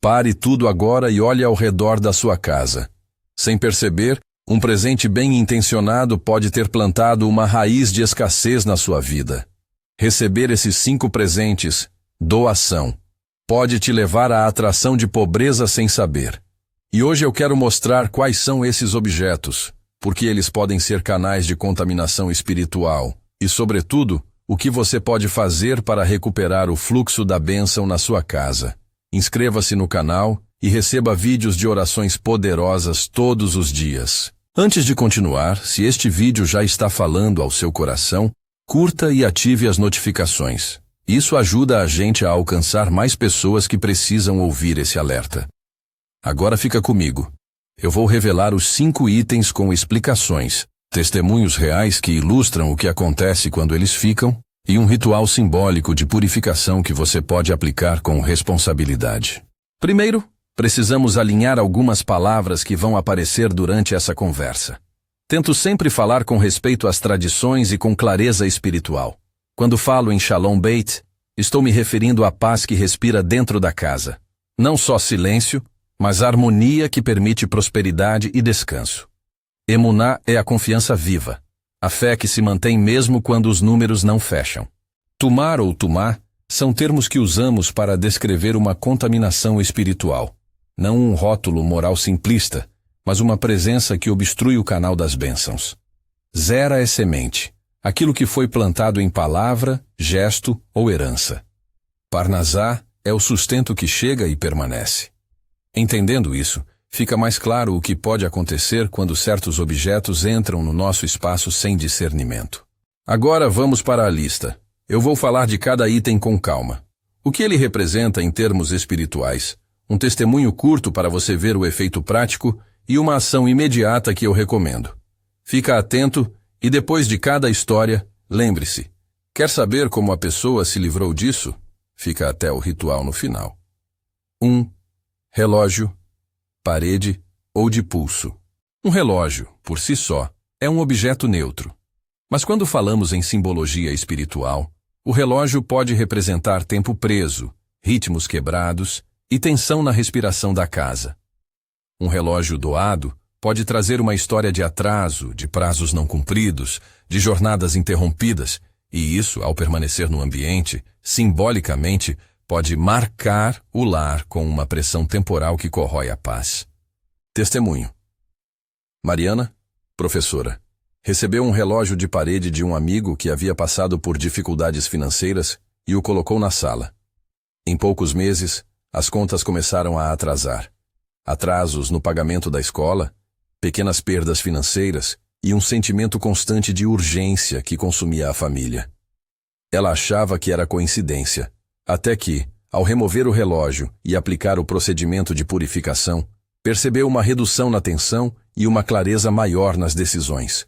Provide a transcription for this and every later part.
Pare tudo agora e olhe ao redor da sua casa. Sem perceber, um presente bem intencionado pode ter plantado uma raiz de escassez na sua vida. Receber esses 5 presentes, doação, pode te levar à atração de pobreza sem saber. E hoje eu quero mostrar quais são esses objetos, porque eles podem ser canais de contaminação espiritual e, sobretudo, o que você pode fazer para recuperar o fluxo da bênção na sua casa. Inscreva-se no canal e receba vídeos de orações poderosas todos os dias. Antes de continuar, se este vídeo já está falando ao seu coração, curta e ative as notificações. Isso ajuda a gente a alcançar mais pessoas que precisam ouvir esse alerta. Agora fica comigo. Eu vou revelar os 5 itens com explicações, testemunhos reais que ilustram o que acontece quando eles ficam, e um ritual simbólico de purificação que você pode aplicar com responsabilidade. Primeiro, precisamos alinhar algumas palavras que vão aparecer durante essa conversa. Tento sempre falar com respeito às tradições e com clareza espiritual. Quando falo em Shalom Beit, estou me referindo à paz que respira dentro da casa. Não só silêncio, mas harmonia que permite prosperidade e descanso. Emuná é a confiança viva, a fé que se mantém mesmo quando os números não fecham. Tumar ou tumá são termos que usamos para descrever uma contaminação espiritual. Não um rótulo moral simplista, mas uma presença que obstrui o canal das bênçãos. Zera é semente, aquilo que foi plantado em palavra, gesto ou herança. Parnasá é o sustento que chega e permanece. Entendendo isso, fica mais claro o que pode acontecer quando certos objetos entram no nosso espaço sem discernimento. Agora vamos para a lista. Eu vou falar de cada item com calma. O que ele representa em termos espirituais, um testemunho curto para você ver o efeito prático e uma ação imediata que eu recomendo. Fica atento e depois de cada história, lembre-se, quer saber como a pessoa se livrou disso? Fica até o ritual no final. 1. Relógio, parede ou de pulso. Um relógio, por si só, é um objeto neutro. Mas quando falamos em simbologia espiritual, o relógio pode representar tempo preso, ritmos quebrados e tensão na respiração da casa. Um relógio doado pode trazer uma história de atraso, de prazos não cumpridos, de jornadas interrompidas, e isso, ao permanecer no ambiente, simbolicamente, pode marcar o lar com uma pressão temporal que corrói a paz. Testemunho. Mariana, professora, recebeu um relógio de parede de um amigo que havia passado por dificuldades financeiras e o colocou na sala. Em poucos meses, as contas começaram a atrasar. Atrasos no pagamento da escola, pequenas perdas financeiras e um sentimento constante de urgência que consumia a família. Ela achava que era coincidência, até que, ao remover o relógio e aplicar o procedimento de purificação, percebeu uma redução na tensão e uma clareza maior nas decisões.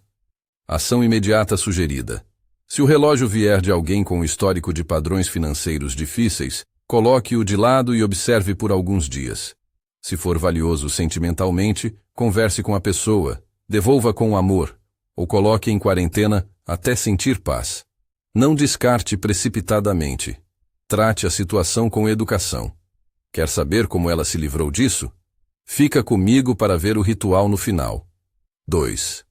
Ação imediata sugerida. Se o relógio vier de alguém com histórico de padrões financeiros difíceis, coloque-o de lado e observe por alguns dias. Se for valioso sentimentalmente, converse com a pessoa, devolva com amor, ou coloque em quarentena até sentir paz. Não descarte precipitadamente. Trate a situação com educação. Quer saber como ela se livrou disso? Fica comigo para ver o ritual no final. 2.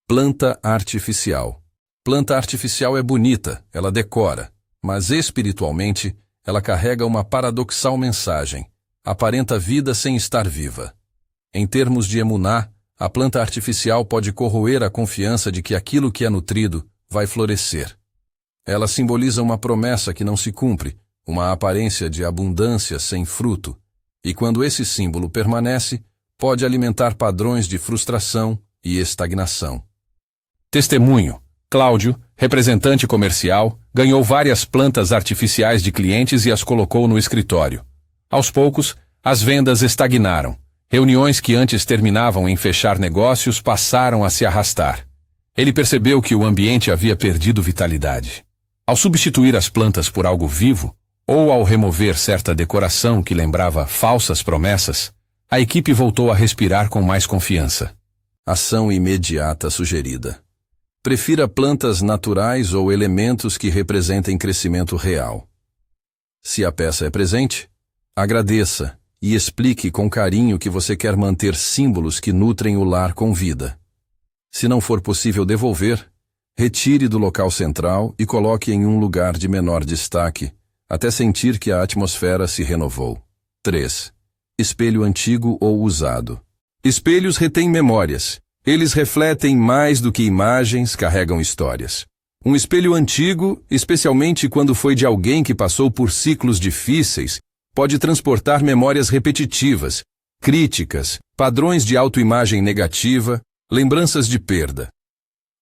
Planta artificial. Planta artificial é bonita, ela decora, mas espiritualmente, ela carrega uma paradoxal mensagem. Aparenta vida sem estar viva. Em termos de emuná, a planta artificial pode corroer a confiança de que aquilo que é nutrido vai florescer. Ela simboliza uma promessa que não se cumpre, uma aparência de abundância sem fruto, e quando esse símbolo permanece, pode alimentar padrões de frustração e estagnação. Testemunho. Cláudio, representante comercial, ganhou várias plantas artificiais de clientes e as colocou no escritório. Aos poucos, as vendas estagnaram. Reuniões que antes terminavam em fechar negócios passaram a se arrastar. Ele percebeu que o ambiente havia perdido vitalidade. Ao substituir as plantas por algo vivo, ou ao remover certa decoração que lembrava falsas promessas, a equipe voltou a respirar com mais confiança. Ação imediata sugerida. Prefira plantas naturais ou elementos que representem crescimento real. Se a peça é presente, agradeça e explique com carinho que você quer manter símbolos que nutrem o lar com vida. Se não for possível devolver, retire do local central e coloque em um lugar de menor destaque, até sentir que a atmosfera se renovou. 3. Espelho antigo ou usado. Espelhos retêm memórias. Eles refletem mais do que imagens, carregam histórias. Um espelho antigo, especialmente quando foi de alguém que passou por ciclos difíceis, pode transportar memórias repetitivas, críticas, padrões de autoimagem negativa, lembranças de perda.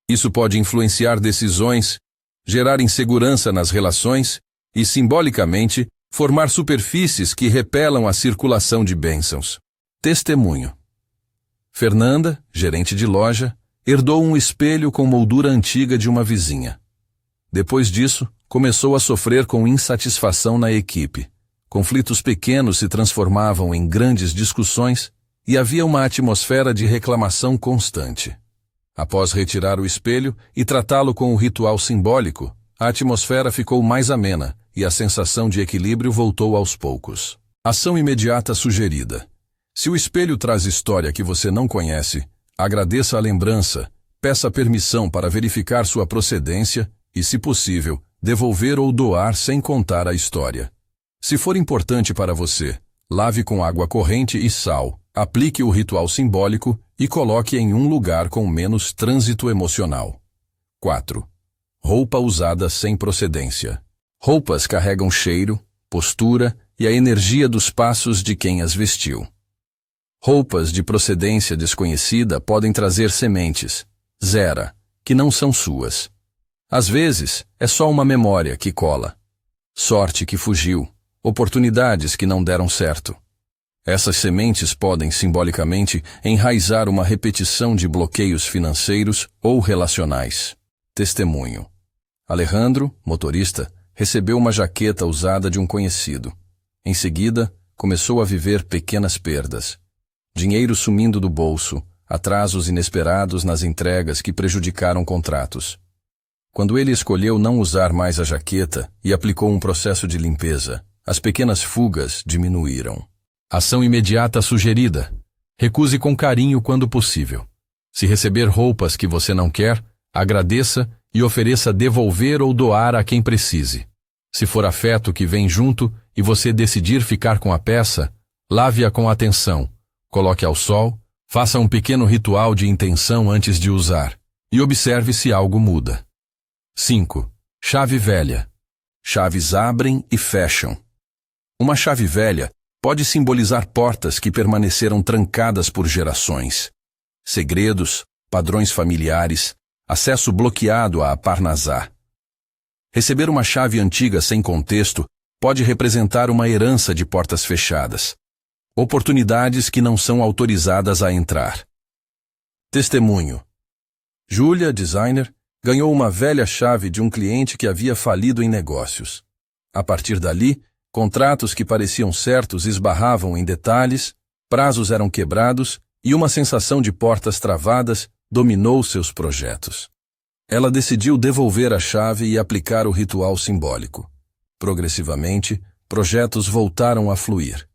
Isso pode influenciar decisões, gerar insegurança nas relações e, simbolicamente, formar superfícies que repelam a circulação de bênçãos. Testemunho. Fernanda, gerente de loja, herdou um espelho com moldura antiga de uma vizinha. Depois disso, começou a sofrer com insatisfação na equipe. Conflitos pequenos se transformavam em grandes discussões e havia uma atmosfera de reclamação constante. Após retirar o espelho e tratá-lo com o ritual simbólico, a atmosfera ficou mais amena e a sensação de equilíbrio voltou aos poucos. Ação imediata sugerida. Se o espelho traz história que você não conhece, agradeça a lembrança, peça permissão para verificar sua procedência e, se possível, devolver ou doar sem contar a história. Se for importante para você, lave com água corrente e sal, aplique o ritual simbólico e coloque em um lugar com menos trânsito emocional. 4. Roupa usada sem procedência. Roupas carregam cheiro, postura e a energia dos passos de quem as vestiu. Roupas de procedência desconhecida podem trazer sementes, zera, que não são suas. Às vezes, é só uma memória que cola. Sorte que fugiu, oportunidades que não deram certo. Essas sementes podem, simbolicamente, enraizar uma repetição de bloqueios financeiros ou relacionais. Testemunho. Alejandro, motorista, recebeu uma jaqueta usada de um conhecido. Em seguida, começou a viver pequenas perdas. Dinheiro sumindo do bolso, atrasos inesperados nas entregas que prejudicaram contratos. Quando ele escolheu não usar mais a jaqueta e aplicou um processo de limpeza, as pequenas fugas diminuíram. Ação imediata sugerida. Recuse com carinho quando possível. Se receber roupas que você não quer, agradeça e ofereça devolver ou doar a quem precise. Se for afeto que vem junto e você decidir ficar com a peça, lave-a com atenção. Coloque ao sol, faça um pequeno ritual de intenção antes de usar e observe se algo muda. 5. Chave velha. Chaves abrem e fecham. Uma chave velha pode simbolizar portas que permaneceram trancadas por gerações. Segredos, padrões familiares, acesso bloqueado a Parnasá. Receber uma chave antiga sem contexto pode representar uma herança de portas fechadas. Oportunidades que não são autorizadas a entrar. Testemunho. Júlia, designer, ganhou uma velha chave de um cliente que havia falido em negócios. A partir dali, contratos que pareciam certos esbarravam em detalhes, prazos eram quebrados e uma sensação de portas travadas dominou seus projetos. Ela decidiu devolver a chave e aplicar o ritual simbólico. Progressivamente, projetos voltaram a fluir.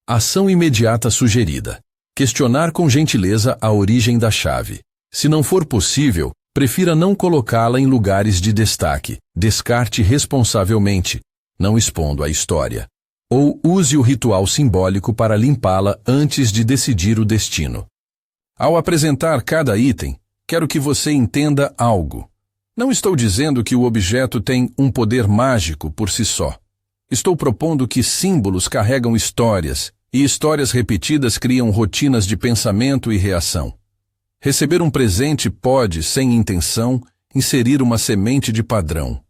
Ação imediata sugerida. Questionar com gentileza a origem da chave. Se não for possível, prefira não colocá-la em lugares de destaque. Descarte responsavelmente, não expondo a história. Ou use o ritual simbólico para limpá-la antes de decidir o destino. Ao apresentar cada item, quero que você entenda algo. Não estou dizendo que o objeto tem um poder mágico por si só. Estou propondo que símbolos carregam histórias, e histórias repetidas criam rotinas de pensamento e reação. Receber um presente pode, sem intenção, inserir uma semente de padrão.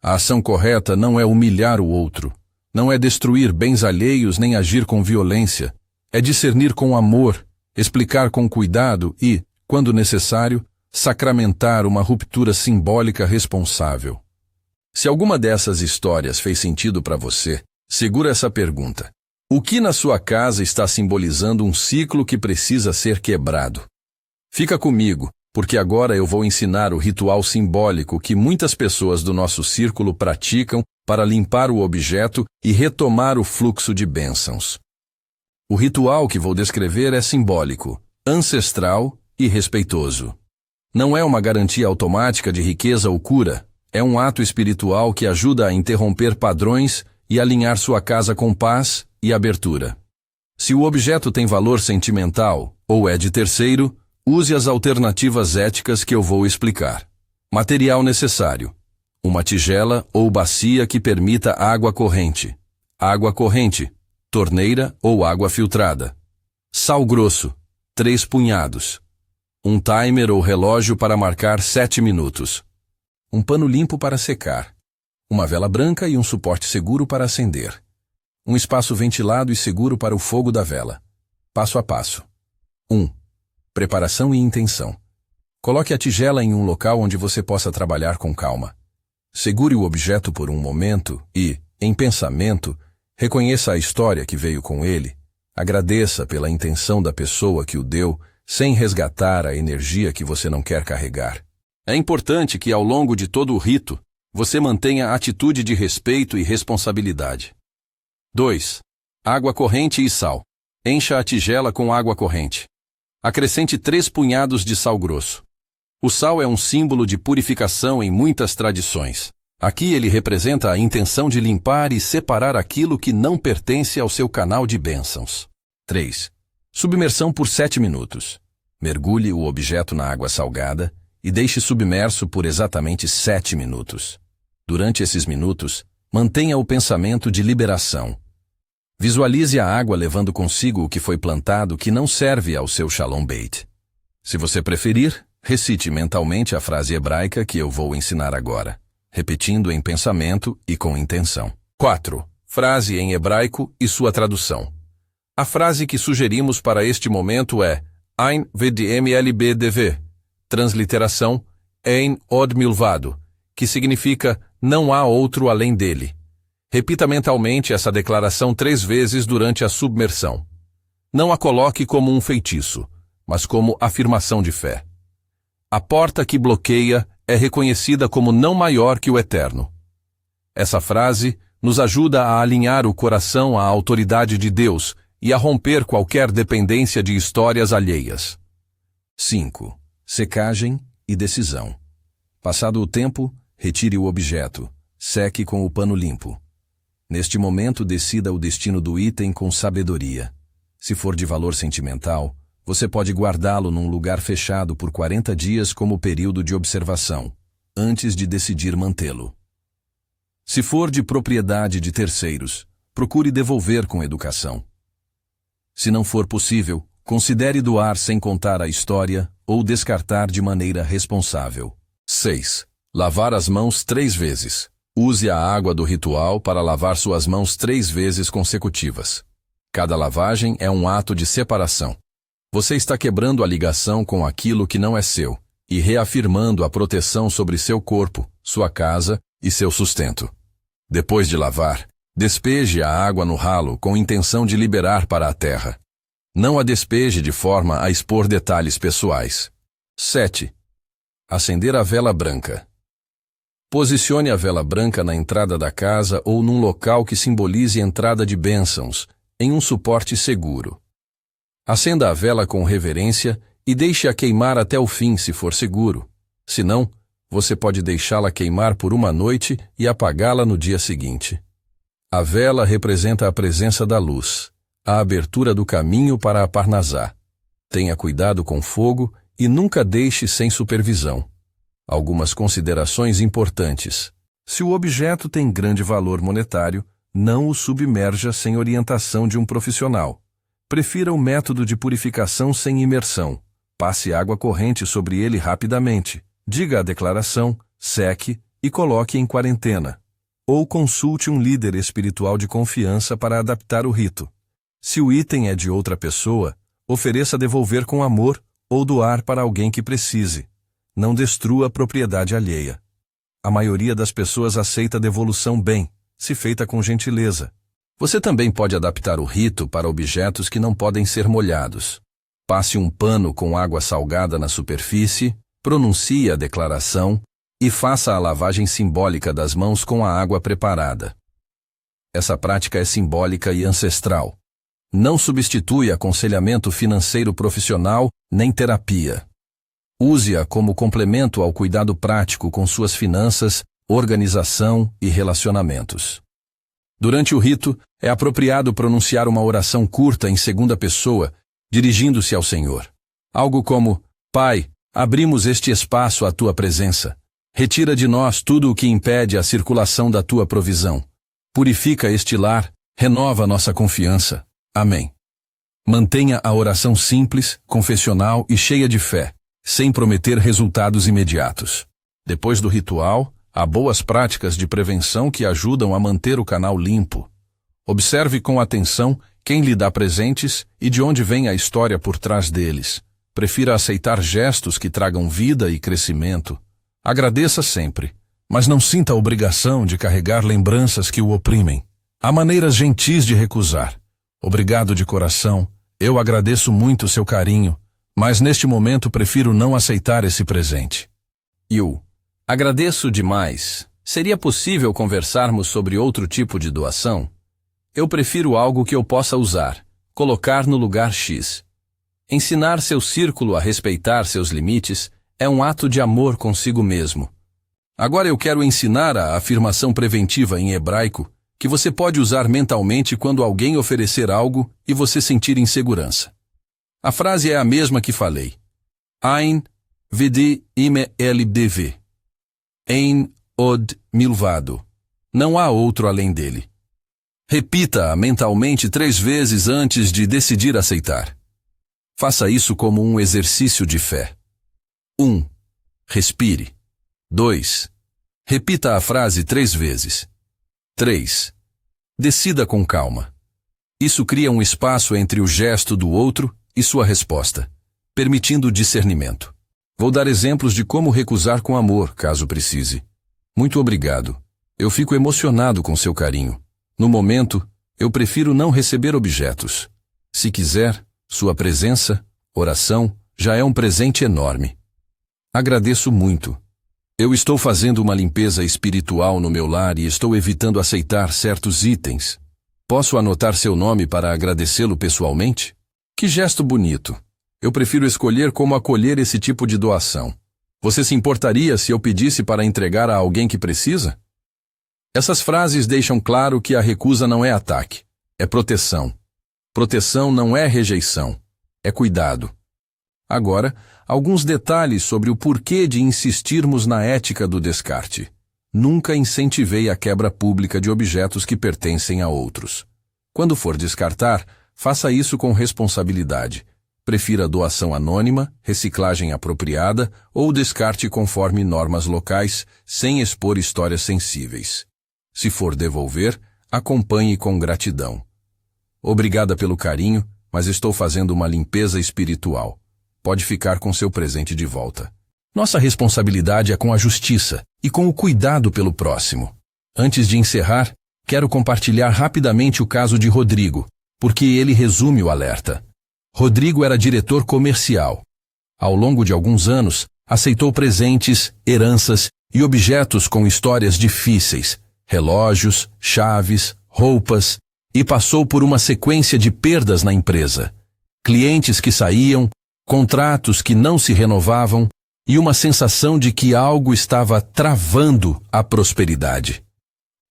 A ação correta não é humilhar o outro, não é destruir bens alheios nem agir com violência, é discernir com amor, explicar com cuidado e, quando necessário, sacramentar uma ruptura simbólica responsável. Se alguma dessas histórias fez sentido para você, segura essa pergunta. O que na sua casa está simbolizando um ciclo que precisa ser quebrado? Fica comigo, porque agora eu vou ensinar o ritual simbólico que muitas pessoas do nosso círculo praticam para limpar o objeto e retomar o fluxo de bênçãos. O ritual que vou descrever é simbólico, ancestral e respeitoso. Não é uma garantia automática de riqueza ou cura, é um ato espiritual que ajuda a interromper padrões e alinhar sua casa com paz e abertura. Se o objeto tem valor sentimental ou é de terceiro, use as alternativas éticas que eu vou explicar. Material necessário: uma tigela ou bacia que permita água corrente, torneira ou água filtrada, sal grosso, 3 punhados, um timer ou relógio para marcar 7 minutos, um pano limpo para secar, uma vela branca e um suporte seguro para acender, um espaço ventilado e seguro para o fogo da vela. Passo a passo. 1. Preparação e intenção. Coloque a tigela em um local onde você possa trabalhar com calma. Segure o objeto por um momento e, em pensamento, reconheça a história que veio com ele. Agradeça pela intenção da pessoa que o deu, sem resgatar a energia que você não quer carregar. É importante que, ao longo de todo o rito, você mantenha atitude de respeito e responsabilidade. 2. Água corrente e sal. Encha a tigela com água corrente. Acrescente 3 punhados de sal grosso. O sal é um símbolo de purificação em muitas tradições. Aqui ele representa a intenção de limpar e separar aquilo que não pertence ao seu canal de bênçãos. 3. Submersão por 7 minutos. Mergulhe o objeto na água salgada e deixe submerso por exatamente 7 minutos. Durante esses minutos, mantenha o pensamento de liberação. Visualize a água levando consigo o que foi plantado que não serve ao seu Shalom Beit. Se você preferir, recite mentalmente a frase hebraica que eu vou ensinar agora, repetindo em pensamento e com intenção. 4. Frase em hebraico e sua tradução. A frase que sugerimos para este momento é Ein vdmlbdv, transliteração Ein od milvado, que significa não há outro além dele. Repita mentalmente essa declaração 3 vezes durante a submersão. Não a coloque como um feitiço, mas como afirmação de fé. A porta que bloqueia é reconhecida como não maior que o Eterno. Essa frase nos ajuda a alinhar o coração à autoridade de Deus e a romper qualquer dependência de histórias alheias. 5. Secagem e decisão. Passado o tempo, retire o objeto. Seque com o pano limpo. Neste momento, decida o destino do item com sabedoria. Se for de valor sentimental, você pode guardá-lo num lugar fechado por 40 dias como período de observação, antes de decidir mantê-lo. Se for de propriedade de terceiros, procure devolver com educação. Se não for possível, considere doar sem contar a história ou descartar de maneira responsável. 6. Lavar as mãos 3 vezes. Use a água do ritual para lavar suas mãos 3 vezes consecutivas. Cada lavagem é um ato de separação. Você está quebrando a ligação com aquilo que não é seu e reafirmando a proteção sobre seu corpo, sua casa e seu sustento. Depois de lavar, despeje a água no ralo com intenção de liberar para a terra. Não a despeje de forma a expor detalhes pessoais. 7. Acender a vela branca. Posicione a vela branca na entrada da casa ou num local que simbolize entrada de bênçãos, em um suporte seguro. Acenda a vela com reverência e deixe-a queimar até o fim se for seguro. Se não, você pode deixá-la queimar por uma noite e apagá-la no dia seguinte. A vela representa a presença da luz, a abertura do caminho para a Parnasá. Tenha cuidado com fogo e nunca deixe sem supervisão. Algumas considerações importantes. Se o objeto tem grande valor monetário, não o submerja sem orientação de um profissional. Prefira o método de purificação sem imersão. Passe água corrente sobre ele rapidamente. Diga a declaração, seque e coloque em quarentena. Ou consulte um líder espiritual de confiança para adaptar o rito. Se o item é de outra pessoa, ofereça devolver com amor ou doar para alguém que precise. Não destrua a propriedade alheia. A maioria das pessoas aceita a devolução bem, se feita com gentileza. Você também pode adaptar o rito para objetos que não podem ser molhados. Passe um pano com água salgada na superfície, pronuncie a declaração e faça a lavagem simbólica das mãos com a água preparada. Essa prática é simbólica e ancestral. não substitui aconselhamento financeiro profissional nem terapia. Use-a como complemento ao cuidado prático com suas finanças, organização e relacionamentos. Durante o rito, é apropriado pronunciar uma oração curta em segunda pessoa, dirigindo-se ao Senhor. Algo como: Pai, abrimos este espaço à Tua presença. Retira de nós tudo o que impede a circulação da Tua provisão. Purifica este lar, renova nossa confiança. Amém. Mantenha a oração simples, confessional e cheia de fé, sem prometer resultados imediatos. Depois do ritual, há boas práticas de prevenção que ajudam a manter o canal limpo. Observe com atenção quem lhe dá presentes e de onde vem a história por trás deles. Prefira aceitar gestos que tragam vida e crescimento. Agradeça sempre, mas não sinta a obrigação de carregar lembranças que o oprimem. Há maneiras gentis de recusar. Obrigado de coração, eu agradeço muito seu carinho, mas neste momento prefiro não aceitar esse presente. Agradeço demais. Seria possível conversarmos sobre outro tipo de doação? Eu prefiro algo que eu possa usar, colocar no lugar X. Ensinar seu círculo a respeitar seus limites é um ato de amor consigo mesmo. Agora eu quero ensinar a afirmação preventiva em hebraico que você pode usar mentalmente quando alguém oferecer algo e você sentir insegurança. A frase é a mesma que falei. Ein vidi ime LDV. Ein od milvado. Não há outro além dele. Repita-a mentalmente 3 vezes antes de decidir aceitar. Faça isso como um exercício de fé. 1. Respire. 2. Repita a frase 3 vezes. 3. Decida com calma. Isso cria um espaço entre o gesto do outro e sua resposta, permitindo discernimento. Vou dar exemplos de como recusar com amor, caso precise. Muito obrigado. Eu fico emocionado com seu carinho. No momento, eu prefiro não receber objetos. Se quiser, sua presença, oração, já é um presente enorme. Agradeço muito. Eu estou fazendo uma limpeza espiritual no meu lar e estou evitando aceitar certos itens. Posso anotar seu nome para agradecê-lo pessoalmente? Que gesto bonito. Eu prefiro escolher como acolher esse tipo de doação. Você se importaria se eu pedisse para entregar a alguém que precisa? Essas frases deixam claro que a recusa não é ataque, é proteção. Proteção não é rejeição, é cuidado. Agora, alguns detalhes sobre o porquê de insistirmos na ética do descarte. Nunca incentivei a quebra pública de objetos que pertencem a outros. Quando for descartar, faça isso com responsabilidade. Prefira doação anônima, reciclagem apropriada ou descarte conforme normas locais, sem expor histórias sensíveis. Se for devolver, acompanhe com gratidão. Obrigada pelo carinho, mas estou fazendo uma limpeza espiritual. Pode ficar com seu presente de volta. Nossa responsabilidade é com a justiça e com o cuidado pelo próximo. Antes de encerrar, quero compartilhar rapidamente o caso de Rodrigo, porque ele resume o alerta. Rodrigo era diretor comercial. Ao longo de alguns anos, aceitou presentes, heranças e objetos com histórias difíceis, relógios, chaves, roupas, e passou por uma sequência de perdas na empresa. Clientes que saíam, contratos que não se renovavam e uma sensação de que algo estava travando a prosperidade.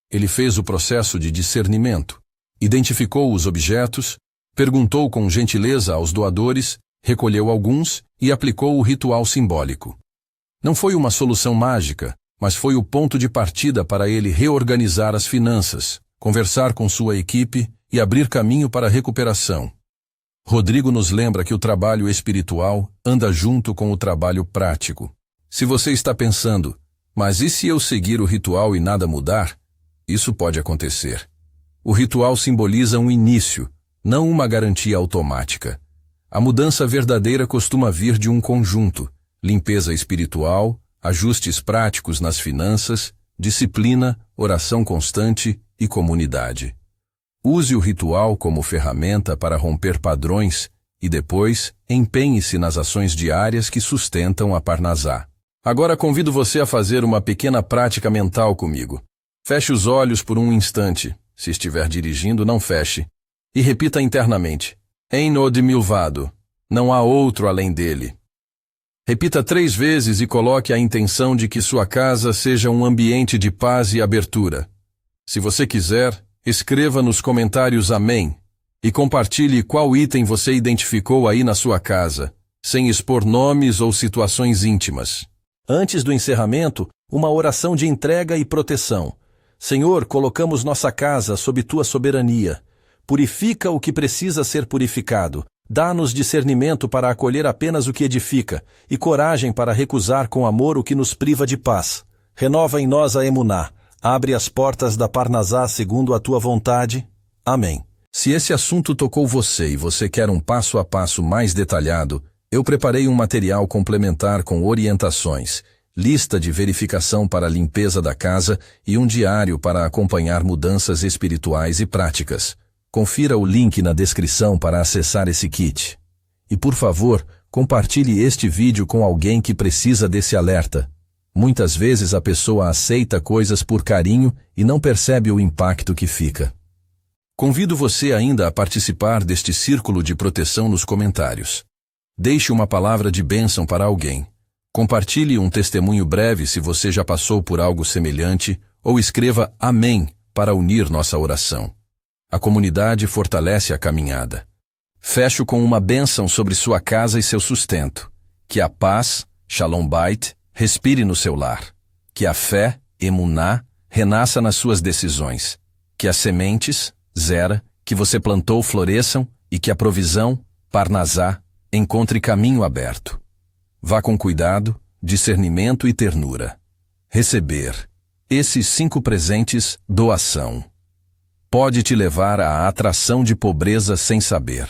Ele fez o processo de discernimento, identificou os objetos, perguntou com gentileza aos doadores, recolheu alguns e aplicou o ritual simbólico. Não foi uma solução mágica, mas foi o ponto de partida para ele reorganizar as finanças, conversar com sua equipe e abrir caminho para a recuperação. Rodrigo nos lembra que o trabalho espiritual anda junto com o trabalho prático. Se você está pensando, mas e se eu seguir o ritual e nada mudar? Isso pode acontecer. O ritual simboliza um início, não uma garantia automática. A mudança verdadeira costuma vir de um conjunto: limpeza espiritual, ajustes práticos nas finanças, disciplina, oração constante e comunidade. Use o ritual como ferramenta para romper padrões e depois empenhe-se nas ações diárias que sustentam a Parnasá. Agora convido você a fazer uma pequena prática mental comigo. Feche os olhos por um instante. Se estiver dirigindo, não feche. e repita internamente: Eino de Milvado, não há outro além dele. Repita 3 vezes e coloque a intenção de que sua casa seja um ambiente de paz e abertura. Se você quiser, escreva nos comentários Amém e compartilhe qual item você identificou aí na sua casa, sem expor nomes ou situações íntimas. Antes do encerramento, uma oração de entrega e proteção. Senhor, colocamos nossa casa sob tua soberania. Purifica o que precisa ser purificado. Dá-nos discernimento para acolher apenas o que edifica e coragem para recusar com amor o que nos priva de paz. Renova em nós a emuná. Abre as portas da Parnasá segundo a tua vontade. Amém. Se esse assunto tocou você e você quer um passo a passo mais detalhado, eu preparei um material complementar com orientações, lista de verificação para a limpeza da casa e um diário para acompanhar mudanças espirituais e práticas. Confira o link na descrição para acessar esse kit. E por favor, compartilhe este vídeo com alguém que precisa desse alerta. Muitas vezes a pessoa aceita coisas por carinho e não percebe o impacto que fica. Convido você ainda a participar deste círculo de proteção nos comentários. Deixe uma palavra de bênção para alguém. Compartilhe um testemunho breve se você já passou por algo semelhante ou escreva Amém para unir nossa oração. A comunidade fortalece a caminhada. Fecho com uma bênção sobre sua casa e seu sustento. Que a paz, Shalom Bait, respire no seu lar. Que a fé, Emuná, renasça nas suas decisões. Que as sementes, Zera, que você plantou floresçam e que a provisão, Parnasá, encontre caminho aberto. Vá com cuidado, discernimento e ternura. Receber. Esses 5 presentes, doação. Pode te levar à atração de pobreza sem saber.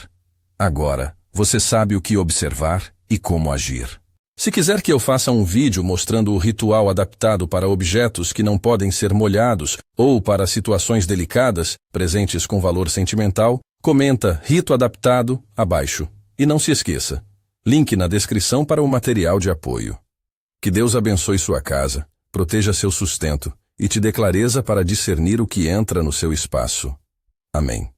Agora, você sabe o que observar e como agir. Se quiser que eu faça um vídeo mostrando o ritual adaptado para objetos que não podem ser molhados ou para situações delicadas, presentes com valor sentimental, comenta Rito Adaptado abaixo. E não se esqueça, link na descrição para o material de apoio. Que Deus abençoe sua casa, proteja seu sustento e te dê clareza para discernir o que entra no seu espaço. Amém.